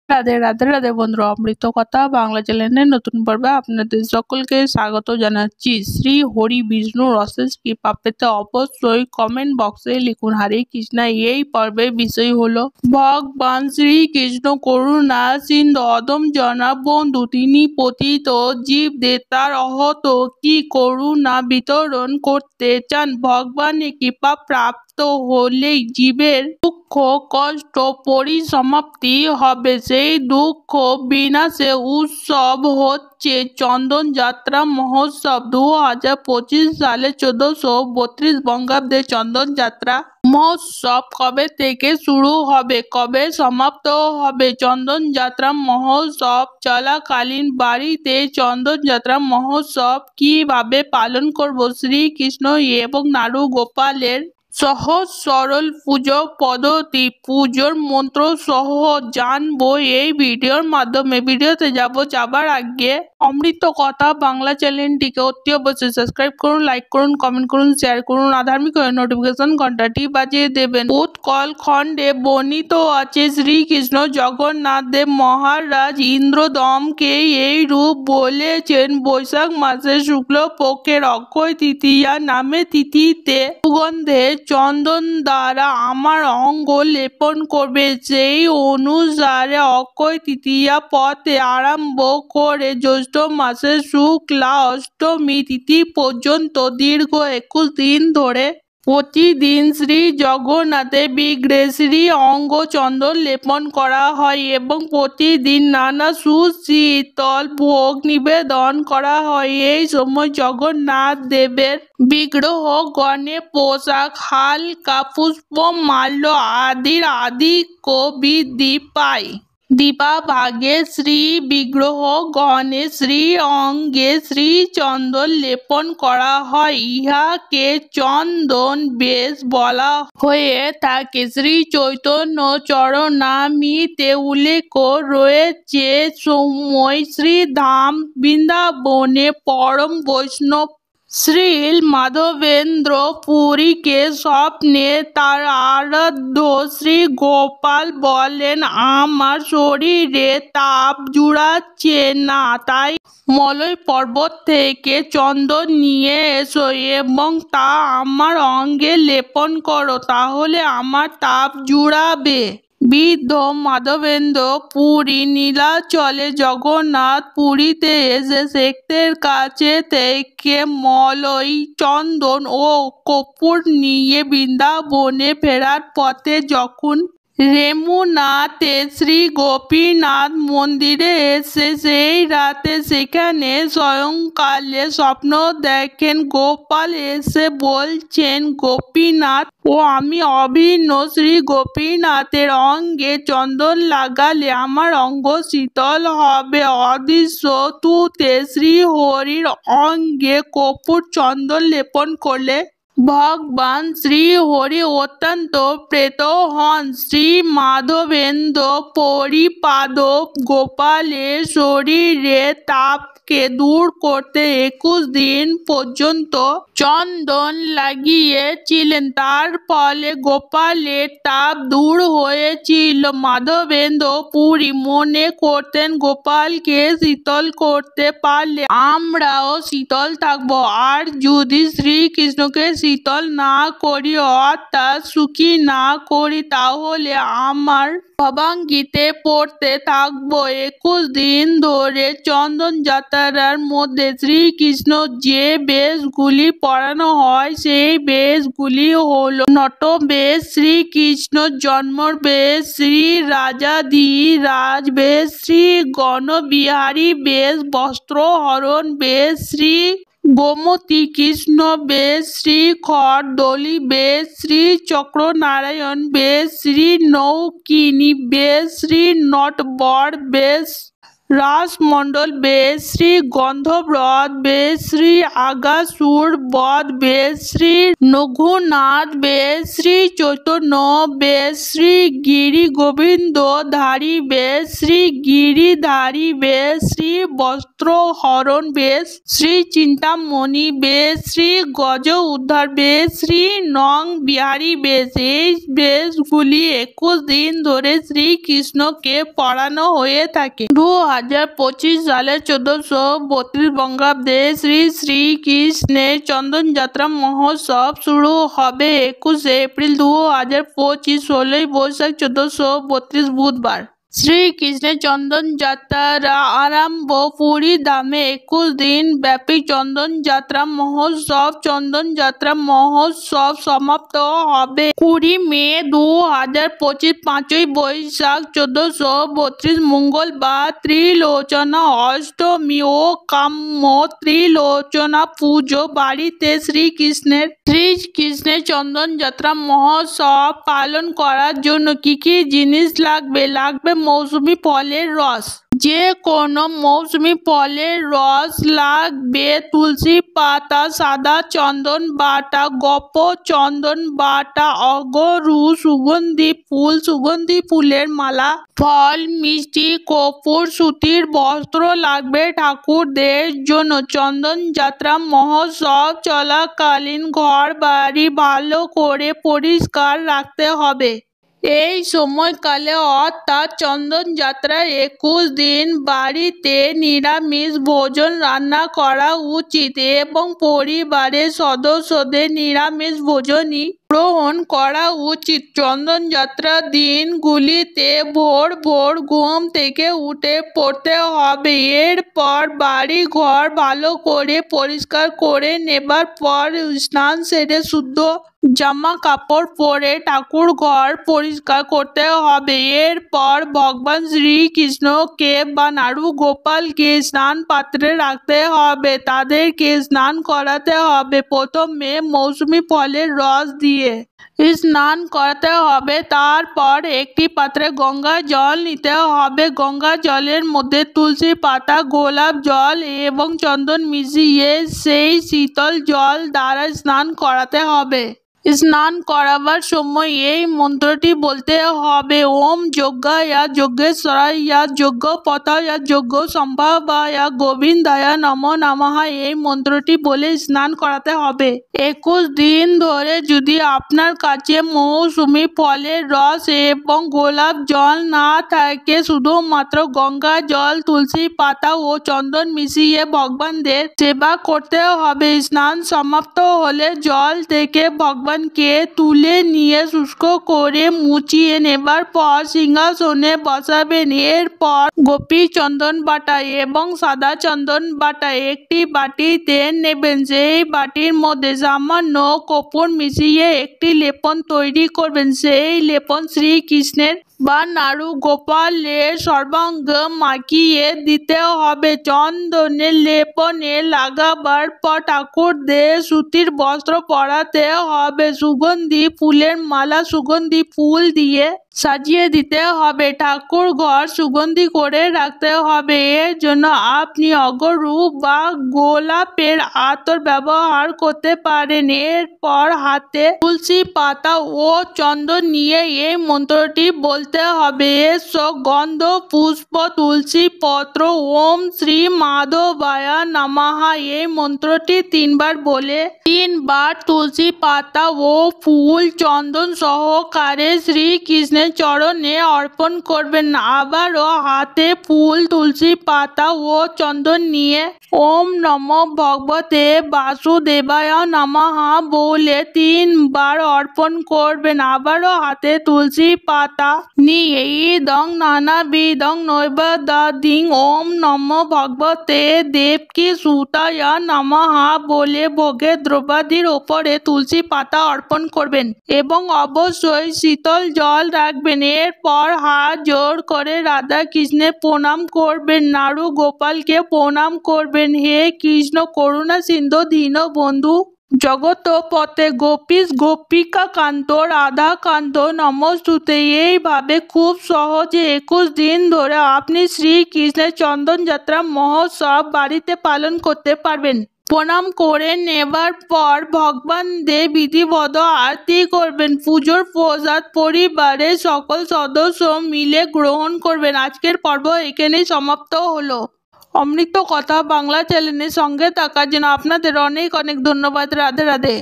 রাধে রাধে রাধে বন্ধুরা, অমৃত কথা বাংলা চ্যানেলের নতুন পর্বে আপনাদের সকলকে স্বাগত জানাচ্ছি। শ্রী হরি বিষ্ণুর অশেষ কৃপা পেতে অবশ্যই কমেন্ট বক্সে লিখুন হরে কৃষ্ণা। এই পর্বের বিষয় হলো ভগবান শ্রীকৃষ্ণ করুণা সিন্ধু অদম জনবন্ধু, তিনি পতিত জীবদের তার অহত কি করুণা বিতরণ করতে চান। ভগবানের কৃপা প্রাপ্ত হলেই জীবের দুঃখ কষ্ট পরিসমাপ্তি হবে। সেই দুঃখ বিনাশে উৎসব হচ্ছে চন্দন যাত্রা মহোৎসব। 2025 সালে 1432 বঙ্গাব্দে চন্দন যাত্রা মহোৎসব কবে থেকে শুরু হবে, কবে সমাপ্ত হবে? চন্দন যাত্রা মহোৎসব চলাকালীন বাড়িতে চন্দন যাত্রা মহোৎসব কিভাবে পালন করব? শ্রীকৃষ্ণ এবং নাড়ু গোপালের সহজ সরল পুজো পদ্ধতি, পুজোর মন্ত্র সহ জানবো এই ভিডিওর মাধ্যমে। ভিডিওতে যাবার আগে অমৃত কথা বাংলা চ্যানেলটিকে অতি অবশ্যই সাবস্ক্রাইব করুন, লাইক করুন, কমেন্ট করুন, শেয়ার করুন, ধার্মিক নোটিফিকেশন ঘন্টাটি বাজিয়ে দেবেন। উৎকল খণ্ডে বর্ণিত আছে শ্রীকৃষ্ণ জগন্নাথ দেব মহারাজ ইন্দ্রদমকে এই রূপ বলেছেন। বৈশাখ মাসের শুক্লপক্ষের অক্ষয় তৃতীয়া নামে তিথিতে সুগন্ধে চন্দন দ্বারা আমার অঙ্গ লেপন করবে। সেই অনুসারে অক্ষয় তৃতীয়া পথে আরম্ভ করে জ্যৈষ্ঠ মাসের শুক্লা অষ্টমী তিথি পর্যন্ত দীর্ঘ 21 দিন ধরে প্রতিদিন শ্রী জগন্নাথের বিগ্রহে শ্রী অঙ্গ চন্দন লেপন করা হয় এবং প্রতিদিন নানা সুশীতল ভোগ নিবেদন করা হয়। এই সময় জগন্নাথ দেবের বিগ্রহ গণে পোশাক, হালকা পুষ্প মাল্য আদির আধিক্য বৃদ্ধি পায়। দিবাভাগে শ্রী বিগ্রহ গণে শ্রী অঙ্গে শ্রী চন্দন লেপন করা হয়। ইহাকে চন্দন বেশ বলা হয়ে থাকে। শ্রী চৈতন্য চরণামৃতে উল্লেখ রয়েছে, সময় শ্রীধাম বৃন্দাবনে পরম বৈষ্ণব শ্রীল মাধবেন্দ্র পুরীকে স্বপ্নে তার আরাধ্য শ্রী গোপাল বলেন, আমার শরীরে তাপ জুড়াচ্ছে না, তাই মলয় পর্বত থেকে চন্দন নিয়ে এসো এবং তা আমার অঙ্গে লেপন করো, তাহলে আমার তাপ জুড়াবে। বৃদ্ধ মাধবেন্দ্র পুরী নীলাচলে জগন্নাথ পুরীতে এসে শেখদের কাছে থেকে মলয়, চন্দন ও কর্পূর নিয়ে বৃন্দাবনে ফেরার পথে যখন রেমুনাতে শ্রী গোপীনাথ মন্দিরে এসে সেই রাতে সেখানে সায়ংকালে স্বপ্ন দেখেন। গোপাল এসে বলছেন, গোপীনাথ ও আমি অভিন্ন শ্রী গোপীনাথের অঙ্গে চন্দন লাগালে আমার অঙ্গ শীতল হবে। অদৃশ্য তুতে শ্রী হরির অঙ্গে কর্পূর চন্দন লেপন করলে ভগবান শ্রী হরি অত্যন্ত প্রীত হন। শ্রী মাধবেন্দ্র পরিপাদ গোপালের শরীরে তাপকে দূর করতে 21 দিন পর্যন্ত চন্দন লাগিয়েছিলেন। তার ফলে গোপালের তাপ দূর হয়েছিল। মাধবেন্দ্র পুরী মনে করতেন, গোপালকে শীতল করতে পারলে আমরাও শীতল থাকব। আর যদি শ্রীকৃষ্ণকে শীতল না করি অর্থাৎ সুখী না করি, তাহলে আমার ভবাঙ্গিতে পড়তে থাকবো। 21 দিন ধরে চন্দন যাত্রার মধ্যে শ্রীকৃষ্ণ যে বেশগুলি পরানো হয় সেই বেশগুলি হলো নটবেশ, শ্রীকৃষ্ণ জন্মর বেশ, শ্রী রাজাধিরাজ বেশ, শ্রী গণবিহারী বেশ, বস্ত্রহরণ বেশ, শ্রী গোমতী কৃষ্ণ বেশ, শ্রী খরদলি বেশ, শ্রী চক্রনারায়ণ বেশ, শ্রী নৌকিনী বেশ, শ্রী নটবর বেশ, রাসমণ্ডল বেশ, শ্রী গন্ধব্রত বেশ, শ্রী আগাসুর বধ বেশ, শ্রী রঘুনাথ বেশ, শ্রী চৈতন্য বেশ, শ্রী গিরি গোবিন্দ ধারী বেশ, শ্রী গিরিধারী বেশ, শ্রী বস্ত্রহরণ বেশ, শ্রী চিন্তামণি বেশ, শ্রী গজ উদ্ধার বেশ, শ্রী নং বিহারী বেশ। এই বেশগুলি 21 দিন ধরে শ্রীকৃষ্ণকে পড়ানো হয়ে থাকে। 2025 সালের 1432 বঙ্গাব্দে শ্রী শ্রীকৃষ্ণের চন্দন যাত্রা মহোৎসব শুরু হবে 21 এপ্রিল 2025, 16 বৈশাখ 1432 বুধবার। শ্রীকৃষ্ণের চন্দন যাত্রার আরম্ভ পুরী ধামে 21 দিন ব্যাপী চন্দন যাত্রা মহোৎসব। চন্দন যাত্রা মহোৎসব সমাপ্ত হবে 20 মে 2025, 5 বৈশাখ 1432 মঙ্গলবার। ত্রিলোচনা অষ্টমী ও কাম্য ত্রিলোচনা পুজো বাড়িতে শ্রীকৃষ্ণের চন্দন যাত্রা মহোৎসব পালন করার জন্য কি কি জিনিস লাগবে? মৌসুমী ফলের রস, যে কোনো মৌসুমী ফলের রস লাগবে। তুলসী পাতা, সাদা চন্দন বাটা, গোপ চন্দন বাটা, অগরু, সুগন্ধি ফুলের মালা, ফল, মিষ্টি, কর্পূর, সুতির বস্ত্র লাগবে ঠাকুরদের জন্য। চন্দন যাত্রা মহোৎসব চলাকালীন ঘর বাড়ি ভালো করে পরিষ্কার রাখতে হবে। এই সময়কালে অর্থাৎ চন্দন যাত্রার 21 দিন বাড়িতে নিরামিষ ভোজন রান্না করা উচিত এবং পরিবারের সদস্যদের নিরামিষ ভোজনই গ্রহণ করা উচিত। চন্দন যাত্রার দিনগুলিতে ভোর ভোর ঘুম থেকে উঠে পড়তে হবে। এরপর বাড়ি ঘর ভালো করে পরিষ্কার করে নেবার পর স্নান সেরে শুদ্ধ জামা কাপড় পরে ঠাকুর ঘর পরিষ্কার করতে হবে। এরপর ভগবান শ্রীকৃষ্ণকে বা নাড়ু গোপালকে স্নান পাত্রে রাখতে হবে, তাদেরকে স্নান করাতে হবে। প্রথমে মৌসুমী ফলের রস দিয়ে স্নান করাতে হবে, তারপর একটি পাত্রে গঙ্গা জল নিতে হবে। গঙ্গা জলের মধ্যে তুলসী পাতা, গোলাপ জল এবং চন্দন মিশিয়ে সেই শীতল জল দ্বারা স্নান করাতে হবে। স্নান করাবার সময় এই মন্ত্রটি বলতে হবে, ওম যজ্ঞায় যজ্ঞেশ্বরায় যজ্ঞপতায় যজ্ঞ সম্ভাবায় গোবিন্দায় নমো নমঃ। এই মন্ত্রটি বলে স্নান করাতে হবে। 21 দিন ধরে যদি আপনার কাছে মৌসুমী ফলের রস এবং গোলাপ জল না থাকে, শুধুমাত্র গঙ্গা জল, তুলসী পাতা ও চন্দন মিশিয়ে ভগবানদের সেবা করতে হবে। স্নান সমাপ্ত হলে জল থেকে ভগবানকে তুলে নিয়ে শুষ্ক করে মুছিয়ে নেবার পর সিংহাসনে বসাবেন। এরপর গোপী চন্দন বাটা এবং সাদা চন্দন বাটা একটি বাটিতে নেবেন। সেই বাটির মধ্যে সামান্য কর্পূর মিশিয়ে একটি লেপন তৈরি করবেন। সেই লেপন শ্রীকৃষ্ণের বা নাড়ু গোপালের সর্বাঙ্গ মাখিয়ে দিতে হবে। চন্দনের লেপনে লাগাবার পর ঠাকুরদের সুতির বস্ত্র পরাতে হবে। সুগন্ধি ফুলের মালা সুগন্ধি ফুল দিয়ে সাজিয়ে দিতে হবে। ঠাকুর ঘর সুগন্ধি করে রাখতে হবে। এর জন্য আপনি অগরু বা গোলাপের আতর ব্যবহার করতে পারেন। এরপর হাতে তুলসী পাতা ও চন্দন নিয়ে এই মন্ত্রটি বলতে হবে, এসো গন্ধ পুষ্প তুলসী পত্র ওম শ্রী মাধবায় নমঃ। এই মন্ত্রটি 3 বার বলে 3 বার তুলসী পাতা ও ফুল চন্দন সহকারে শ্রীকৃষ্ণের চরণে অর্পণ করবেন। আবারও হাতে ফুল তুলসী পাতা ও চন্দন নিয়ে ওম নমো ভগবতে বাসুদেবায় নমঃ বলে 3 বার অর্পণ করবেন। আবারও হাতে তুলসী পাতা নিয়ে ইদং নানাবিধং নৈবেদ্যাদিং ওম নমো ভগবতে দেবকী সুতায় নমঃ বলে ভোগের দ্রব্যাদির ওপরে তুলসী পাতা অর্পণ করবেন এবং অবশ্যই শীতল জল রাখবেন। এরপর হাত জোড় করে রাধা কৃষ্ণের প্রণাম করবেন, নাড়ু গোপালকে প্রণাম করবেন। হে কৃষ্ণ করুণা সিন্ধু দীনবন্ধু জগত পথে গোপীশ গোপিকা কান্ত রাধা কান্ত নমস্তুতে। এইভাবে খুব সহজে 21 দিন ধরে আপনি শ্রীকৃষ্ণের চন্দন যাত্রা মহোৎসব বাড়িতে পালন করতে পারবেন। প্রণাম করে নেবার পর ভগবানদের বিধিবদ্ধ আরতি করবেন। পুজোর প্রসাদ পরিবারের সকল সদস্য মিলে গ্রহণ করবেন। আজকের পর্ব এখানেই সমাপ্ত হলো। অমৃত কথা বাংলা চ্যানেলের সঙ্গে থাকার জন্য আপনাদের অনেক অনেক ধন্যবাদ। রাধে রাধে।